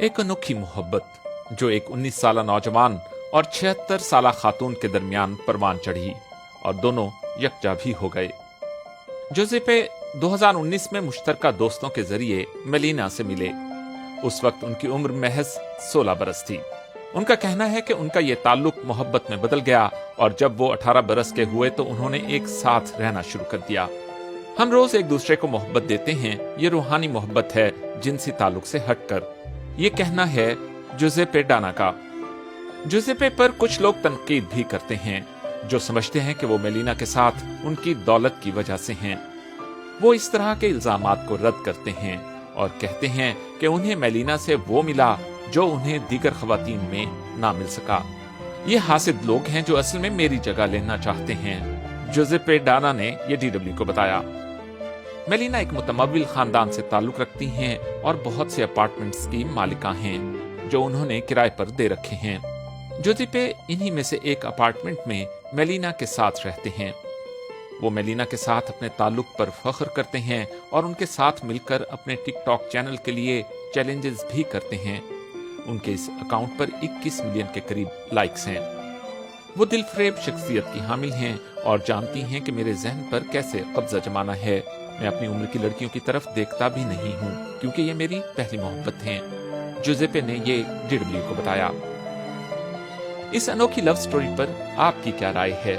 एक अनोखी मोहब्बत जो एक 19 साला नौजवान और 76 साला खातून के दरमियान परवान चढ़ी और दोनों यकजा भी हो गए। जोसेपे 2019 में मुश्तरका दोस्तों के जरिए मेलिना से मिले। उस वक्त उनकी उम्र महज 16 बरस थी। उनका कहना है कि उनका ये ताल्लुक मोहब्बत में बदल गया और जब वो 18 बरस के हुए तो उन्होंने एक साथ रहना शुरू कर दिया। हम रोज एक दूसरे को मोहब्बत देते हैं, ये रूहानी मोहब्बत है जिनसी ताल्लुक से हटकर। ये कहना है जोसेपे डाना का। जोसेपे पर कुछ लोग तनकीद भी करते हैं, जो समझते हैं कि वो मेलिना के साथ उनकी दौलत की वजह से हैं। वो इस तरह के इल्जामात को रद्द करते हैं और कहते हैं कि उन्हें मेलिना से वो मिला जो उन्हें दीगर खवातीन में ना मिल सका। ये हासिद लोग हैं जो असल में मेरी जगह लेना चाहते हैं, जोसेपे डाना ने ये DW को बताया। मेलिना एक मुतमव्विल खानदान से ताल्लुक रखती हैं और बहुत से अपार्टमेंट्स की मालिका हैं जो उन्होंने किराए पर दे रखे हैं। जोसेपे इन्हीं में से एक अपार्टमेंट में मेलिना के साथ रहते हैं। वो मेलिना के साथ अपने ताल्लुक पर फख्र करते हैं और उनके साथ मिलकर अपने टिकटॉक चैनल के लिए चैलेंजेस भी करते हैं। उनके इस अकाउंट पर 21 मिलियन के करीब लाइक्स हैं। वो दिलफरेब शख्सियत की हामिल हैं और जानती हैं कि मेरे जहन पर कैसे कब्जा जमाना है। मैं अपनी उम्र की लड़कियों की तरफ देखता भी नहीं हूँ क्योंकि ये मेरी पहली मोहब्बत है, जोसेपे ने ये DW को बताया। इस अनोखी लव स्टोरी पर आपकी क्या राय है?